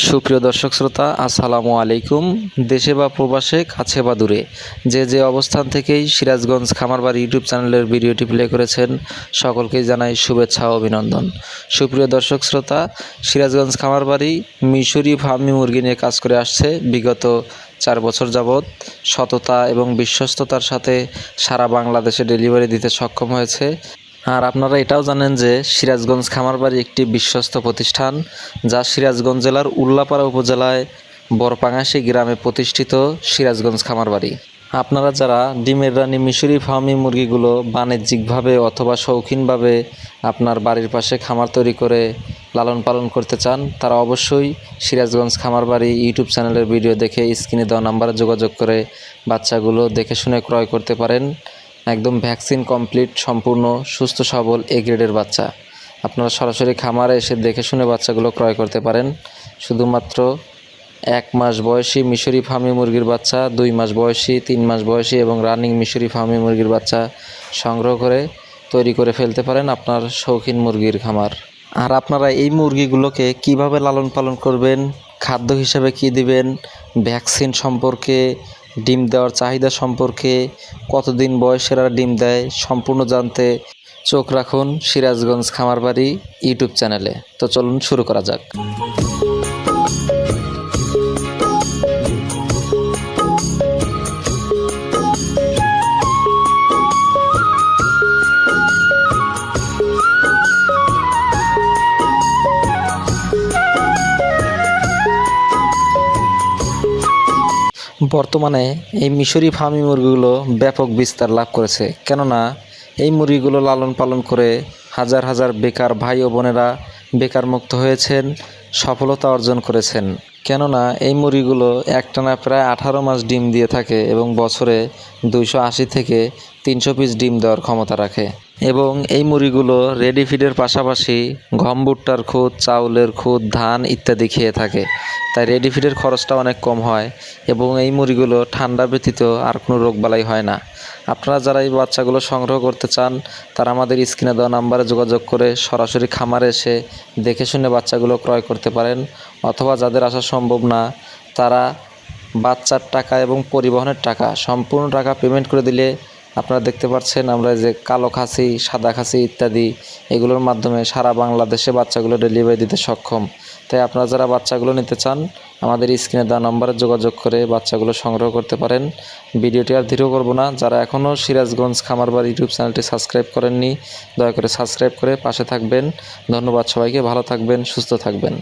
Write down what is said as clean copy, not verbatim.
সুপ্রিয় দর্শক শ্রোতা, আসসালামু আলাইকুম। দেশে বা প্রবাসে, কাছে বা দূরে, যে অবস্থান থেকেই সিরাজগঞ্জ খামারবাড়ি ইউটিউব চ্যানেলের ভিডিওটি প্লে করেছেন, সকলকেই জানাই শুভেচ্ছা ও অভিনন্দন। সুপ্রিয় দর্শক শ্রোতা, সিরাজগঞ্জ খামারবাড়ি মিশরি ফার্মি মুরগি নিয়ে কাজ করে আসছে বিগত 4 বছর যাবৎ। সততা এবং বিশ্বস্ততার সাথে সারা বাংলাদেশে ডেলিভারি দিতে সক্ষম হয়েছে। আর আপনারা এটাও জানেন যে সিরাজগঞ্জ খামারবাড়ি একটি বিশ্বস্ত প্রতিষ্ঠান, যা সিরাজগঞ্জ জেলার উল্লাপাড়া উপজেলায় বড়পাঙাশি গ্রামে প্রতিষ্ঠিত সিরাজগঞ্জ খামারবাড়ি। আপনারা যারা ডিমের রানী মিশরি ফার্মি মুরগিগুলো বাণিজ্যিকভাবে অথবা শৌখিনভাবে আপনার বাড়ির পাশে খামার তৈরি করে লালন পালন করতে চান, তারা অবশ্যই সিরাজগঞ্জ খামারবাড়ি ইউটিউব চ্যানেলের ভিডিও দেখে স্ক্রিনে দেওয়া নাম্বারে যোগাযোগ করে বাচ্চাগুলো দেখে শুনে ক্রয় করতে পারেন। একদম ভ্যাকসিন কমপ্লিট, সম্পূর্ণ সুস্থ সবল এ গ্রেডের বাচ্চা। আপনারা সরাসরি খামারে এসে দেখে শুনে বাচ্চাগুলো ক্রয় করতে পারেন। শুধুমাত্র 1 মাস বয়সী মিশরি ফার্মি মুরগির বাচ্চা, 2 মাস বয়সী, 3 মাস বয়সী এবং রানিং মিশরি ফার্মি মুরগির বাচ্চা সংগ্রহ করে তৈরি করে ফেলতে পারেন আপনার শৌখিন মুরগির খামার। আর আপনারা এই মুরগিগুলোকে কিভাবে লালন পালন করবেন, খাদ্য হিসেবে কি দিবেন, ভ্যাকসিন সম্পর্কে, ডিম দেওয়ার চাহিদা সম্পর্কে, কতদিন বয়সেরা ডিম দেয়, সম্পূর্ণ জানতে চোখ রাখুন সিরাজগঞ্জ খামারবাড়ি ইউটিউব চ্যানেলে। তো চলুন শুরু করা যাক। বর্তমানে এই মিশরি ফার্মি মুরগিগুলো ব্যাপক বিস্তার লাভ করেছে, কেননা এই মুরগিগুলো লালন পালন করে হাজার হাজার বেকার ভাই ও বোনেরা বেকার মুক্ত হয়েছেন, সফলতা অর্জন করেছেন। কেননা এই মুরগিগুলো একটানা প্রায় 18 মাস ডিম দিয়ে থাকে এবং বছরে 280 থেকে 300 পিস ডিম দেওয়ার ক্ষমতা রাখে। এবং এই মুরগিগুলো রেডি ফিডের পাশাপাশি গম, ভুট্টার খুদ, চাউলের খুদ, ধান ইত্যাদি খেয়ে থাকে। তাই রেডি ফিডের খরচটা অনেক কম হয় এবং এই মুরগিগুলো ঠান্ডা ব্যতীত আর কোনো রোগবালাই হয় না। আপনারা যারা এই বাচ্চাগুলো সংগ্রহ করতে চান, তারা আমাদের স্ক্রিনে দেওয়া নাম্বারে যোগাযোগ করে সরাসরি খামারে এসে দেখে শুনে বাচ্চাগুলো ক্রয় করতে পারেন। অথবা যাদের আসা সম্ভব না, তারা বাচ্চার টাকা এবং পরিবহনের টাকা সম্পূর্ণ টাকা পেমেন্ট করে দিলে, আপনারা দেখতে পাচ্ছেন আমরা যে কালো খাসি, সাদা খাসি ইত্যাদি, এগুলোর মাধ্যমে সারা বাংলাদেশে বাচ্চাগুলো ডেলিভারি দিতে সক্ষম। তাই আপনারা যারা বাচ্চাগুলো নিতে চান, আমাদের স্ক্রিনে দেওয়া নম্বরে যোগাযোগ করে বাচ্চাগুলো সংগ্রহ করতে পারেন। ভিডিওটি আর দীর্ঘ করব না। যারা এখনও সিরাজগঞ্জ খামারবাড়ি ইউটিউব চ্যানেলটি সাবস্ক্রাইব করেননি, দয়া করে সাবস্ক্রাইব করে পাশে থাকবেন। ধন্যবাদ সবাইকে। ভালো থাকবেন, সুস্থ থাকবেন।